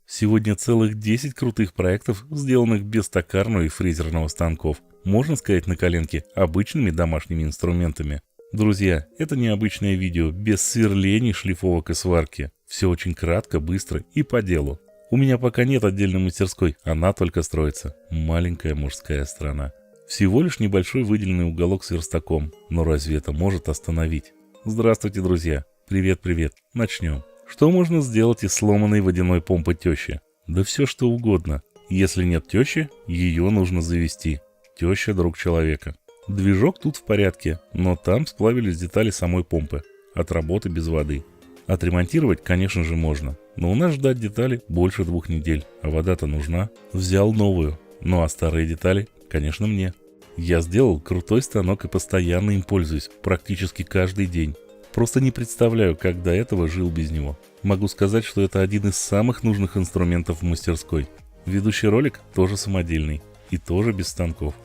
Сегодня целых 10 крутых проектов, сделанных без токарного и фрезерного станков. Можно сказать на коленке, обычными домашними инструментами. Друзья, это необычное видео, без сверлений, шлифовок и сварки. Все очень кратко, быстро и по делу. У меня пока нет отдельной мастерской, она только строится. Маленькая мужская страна. Всего лишь небольшой выделенный уголок с верстаком. Но разве это может остановить? Здравствуйте, друзья. Привет-привет. Начнем. Что можно сделать из сломанной водяной помпы тещи? Да все что угодно. Если нет тещи, ее нужно завести. Теща – друг человека. Движок тут в порядке, но там сплавились детали самой помпы. От работы без воды. Отремонтировать, конечно же, можно. Но у нас ждать детали больше 2 недель. А вода-то нужна. Взял новую. Ну а старые детали, конечно, мне. Я сделал крутой станок и постоянно им пользуюсь. Практически каждый день. Просто не представляю, как до этого жил без него. Могу сказать, что это один из самых нужных инструментов в мастерской. Ведущий ролик тоже самодельный. И тоже без станков.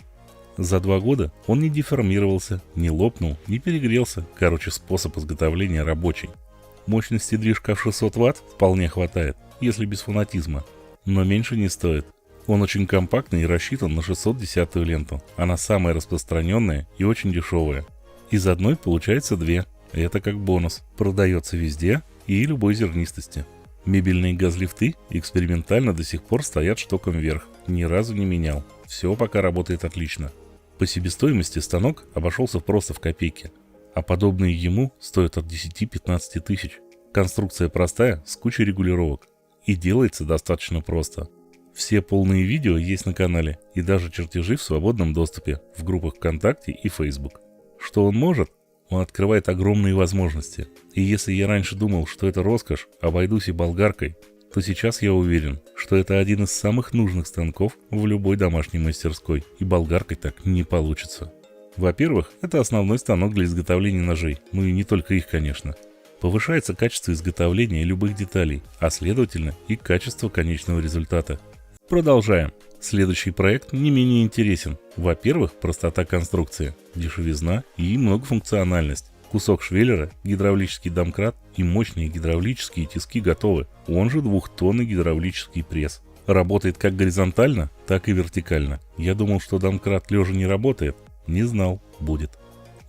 За 2 года он не деформировался, не лопнул, не перегрелся. Короче, способ изготовления рабочий. Мощности движка в 600 Вт вполне хватает, если без фанатизма. Но меньше не стоит. Он очень компактный и рассчитан на 610-ю ленту. Она самая распространенная и очень дешевая. Из одной получается 2. Это как бонус. Продается везде и любой зернистости. Мебельные газлифты экспериментально до сих пор стоят штоком вверх. Ни разу не менял. Все пока работает отлично. По себестоимости станок обошелся просто в копейки. А подобные ему стоят от 10-15 тысяч. Конструкция простая, с кучей регулировок. И делается достаточно просто. Все полные видео есть на канале. И даже чертежи в свободном доступе в группах ВКонтакте и Facebook. Что он может? Он открывает огромные возможности. И если я раньше думал, что это роскошь, обойдусь и болгаркой, то сейчас я уверен, что это один из самых нужных станков в любой домашней мастерской. И болгаркой так не получится. Во-первых, это основной станок для изготовления ножей. Ну и не только их, конечно. Повышается качество изготовления любых деталей, а следовательно и качество конечного результата. Продолжаем. Следующий проект не менее интересен. Во-первых, простота конструкции, дешевизна и многофункциональность. Кусок швеллера, гидравлический домкрат и мощные гидравлические тиски готовы. Он же 2-тонный гидравлический пресс. Работает как горизонтально, так и вертикально. Я думал, что домкрат лежа не работает. Не знал, будет.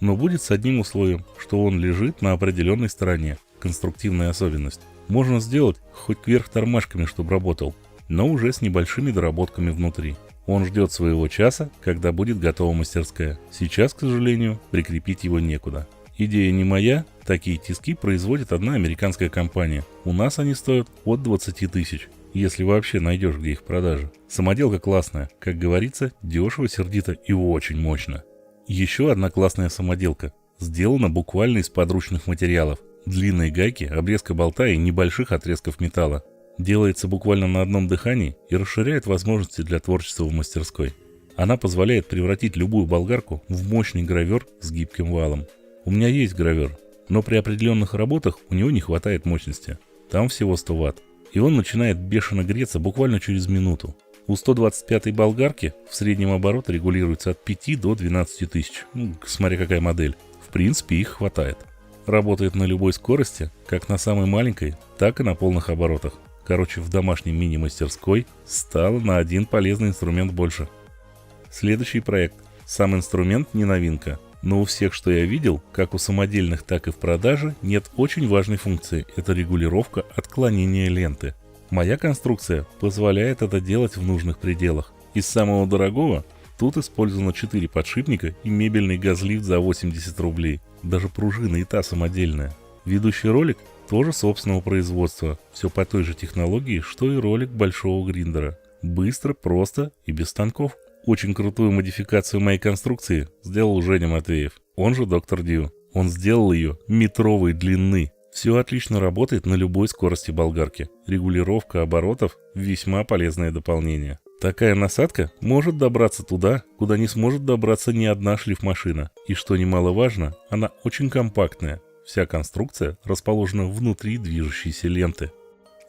Но будет с одним условием, что он лежит на определенной стороне. Конструктивная особенность. Можно сделать хоть кверх тормашками, чтобы работал. Но уже с небольшими доработками внутри. Он ждет своего часа, когда будет готова мастерская. Сейчас, к сожалению, прикрепить его некуда. Идея не моя, такие тиски производит одна американская компания. У нас они стоят от 20 тысяч, если вообще найдешь, где их в продаже. Самоделка классная, как говорится, дешево, сердито и очень мощно. Еще одна классная самоделка, сделана буквально из подручных материалов. Длинные гайки, обрезка болта и небольших отрезков металла. Делается буквально на одном дыхании и расширяет возможности для творчества в мастерской. Она позволяет превратить любую болгарку в мощный гравер с гибким валом. У меня есть гравер, но при определенных работах у него не хватает мощности. Там всего 100 Вт. И он начинает бешено греться буквально через минуту. У 125-й болгарки в среднем оборот регулируется от 5 до 12 тысяч, смотря какая модель. В принципе, их хватает. Работает на любой скорости, как на самой маленькой, так и на полных оборотах. Короче, в домашней мини-мастерской стало на один полезный инструмент больше. Следующий проект. Сам инструмент не новинка, но у всех, что я видел, как у самодельных, так и в продаже, нет очень важной функции – это регулировка отклонения ленты. Моя конструкция позволяет это делать в нужных пределах. Из самого дорогого тут использовано 4 подшипника и мебельный газлифт за 80 рублей. Даже пружина и та самодельная. Ведущий ролик тоже собственного производства. Все по той же технологии, что и ролик большого гриндера. Быстро, просто и без станков. Очень крутую модификацию моей конструкции сделал Женя Матвеев, он же Доктор Дью. Он сделал ее метровой длины. Все отлично работает на любой скорости болгарки. Регулировка оборотов – весьма полезное дополнение. Такая насадка может добраться туда, куда не сможет добраться ни одна шлифмашина. И что немаловажно, она очень компактная. Вся конструкция расположена внутри движущейся ленты.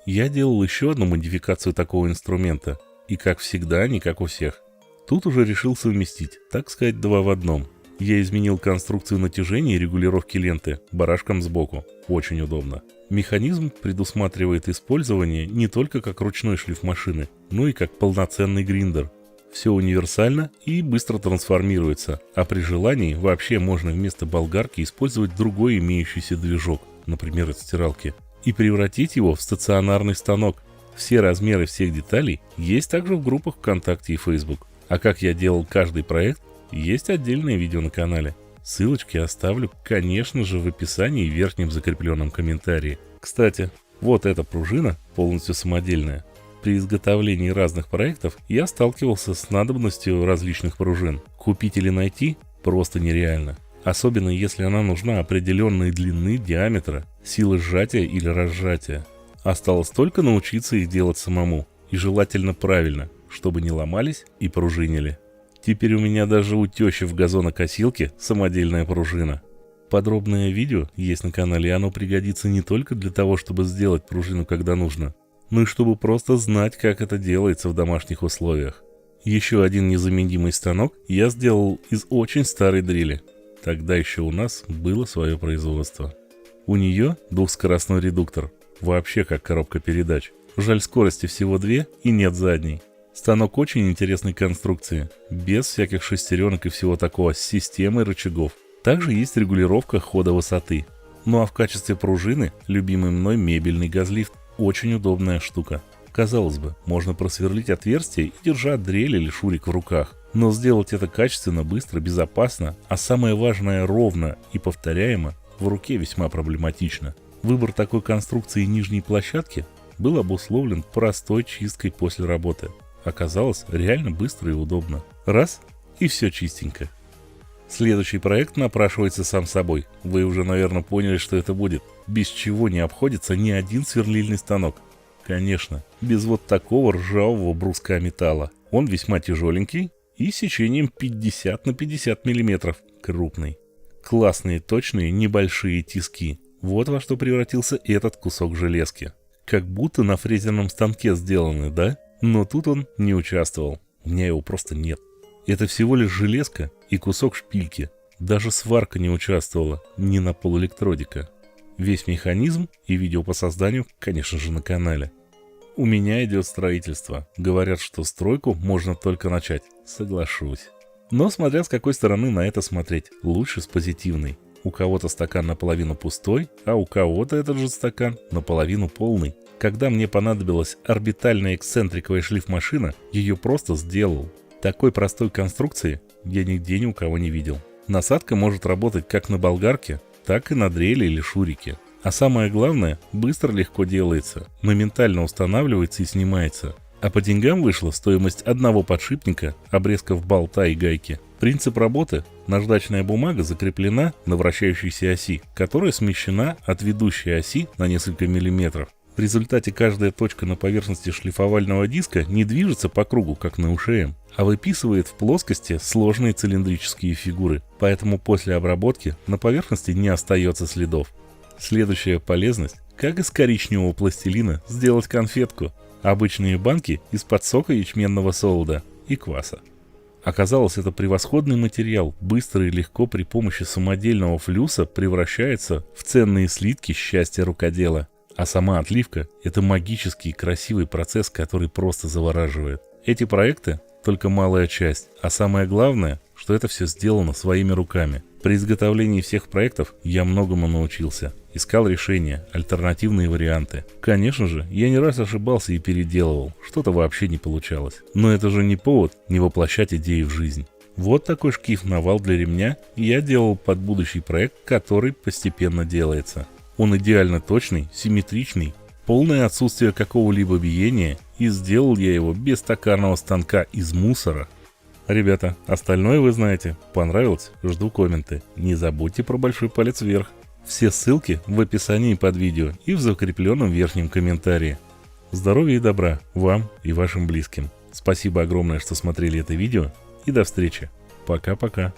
Я делал еще одну модификацию такого инструмента. И как всегда, не как у всех. Тут уже решил совместить, так сказать, 2 в 1. Я изменил конструкцию натяжения и регулировки ленты барашком сбоку. очень удобно. Механизм предусматривает использование не только как ручной шлифмашины, но и как полноценный гриндер. Все универсально и быстро трансформируется, а при желании вообще можно вместо болгарки использовать другой имеющийся движок, например, от стиралки, и превратить его в стационарный станок. Все размеры всех деталей есть также в группах ВКонтакте и Facebook. А как я делал каждый проект, есть отдельное видео на канале. Ссылочки оставлю, конечно же, в описании и верхнем закрепленном комментарии. Кстати, вот эта пружина полностью самодельная. При изготовлении разных проектов я сталкивался с надобностью различных пружин. Купить или найти просто нереально. Особенно если она нужна определенной длины, диаметра, силы сжатия или разжатия. Осталось только научиться их делать самому. И желательно правильно, чтобы не ломались и пружинили. Теперь у меня даже у тещи в газонокосилке самодельная пружина. Подробное видео есть на канале, и оно пригодится не только для того, чтобы сделать пружину когда нужно, но и чтобы просто знать, как это делается в домашних условиях. Еще один незаменимый станок я сделал из очень старой дрели. Тогда еще у нас было свое производство. У нее двухскоростной редуктор, вообще как коробка передач. Жаль, скорости всего 2 и нет задней. Станок очень интересной конструкции, без всяких шестеренок и всего такого, с системой рычагов. Также есть регулировка хода высоты. Ну а в качестве пружины любимый мной мебельный газлифт. Очень удобная штука. Казалось бы, можно просверлить отверстие и держать дрель или шурик в руках. Но сделать это качественно, быстро, безопасно, а самое важное ровно и повторяемо, в руке весьма проблематично. Выбор такой конструкции нижней площадки был обусловлен простой чисткой после работы. Оказалось реально быстро и удобно. Раз — и все чистенько. Следующий проект напрашивается сам собой. Вы уже, наверное, поняли, что это будет. Без чего не обходится ни один сверлильный станок. Конечно, без вот такого ржавого бруска металла. Он весьма тяжеленький и сечением 50 на 50 мм. Крупный. Классные, точные, небольшие тиски. Вот во что превратился этот кусок железки. Как будто на фрезерном станке сделаны, да? Но тут он не участвовал. У меня его просто нет. Это всего лишь железка и кусок шпильки. Даже сварка не участвовала, ни на полуэлектродика. Весь механизм и видео по созданию, конечно же, на канале. У меня идет строительство. Говорят, что стройку можно только начать. Соглашусь. Но смотря с какой стороны на это смотреть, лучше с позитивной. У кого-то стакан наполовину пустой, а у кого-то этот же стакан наполовину полный. Когда мне понадобилась орбитальная эксцентриковая шлифмашина, ее просто сделал. Такой простой конструкции я нигде ни у кого не видел. Насадка может работать как на болгарке, так и на дрели или шурике. А самое главное, быстро легко делается, моментально устанавливается и снимается. А по деньгам вышла стоимость одного подшипника, обрезков болта и гайки. Принцип работы: наждачная бумага закреплена на вращающейся оси, которая смещена от ведущей оси на несколько миллиметров. В результате каждая точка на поверхности шлифовального диска не движется по кругу, как на УШМ, а выписывает в плоскости сложные цилиндрические фигуры, поэтому после обработки на поверхности не остается следов. Следующая полезность: как из коричневого пластилина сделать конфетку. Обычные банки из-под сока ячменного солода и кваса. Оказалось, это превосходный материал, быстро и легко при помощи самодельного флюса превращается в ценные слитки счастья рукодела. А сама отливка – это магический и красивый процесс, который просто завораживает. Эти проекты – только малая часть, а самое главное, что это все сделано своими руками. При изготовлении всех проектов я многому научился. Искал решения, альтернативные варианты. Конечно же, я не раз ошибался и переделывал, что-то вообще не получалось. Но это же не повод не воплощать идеи в жизнь. Вот такой шкив-навал для ремня я делал под будущий проект, который постепенно делается. Он идеально точный, симметричный, полное отсутствие какого-либо биения, и сделал я его без токарного станка из мусора. Ребята, остальное вы знаете. Понравилось? Жду комменты. Не забудьте про большой палец вверх. Все ссылки в описании под видео и в закрепленном верхнем комментарии. Здоровья и добра вам и вашим близким. Спасибо огромное, что смотрели это видео, и до встречи. Пока-пока.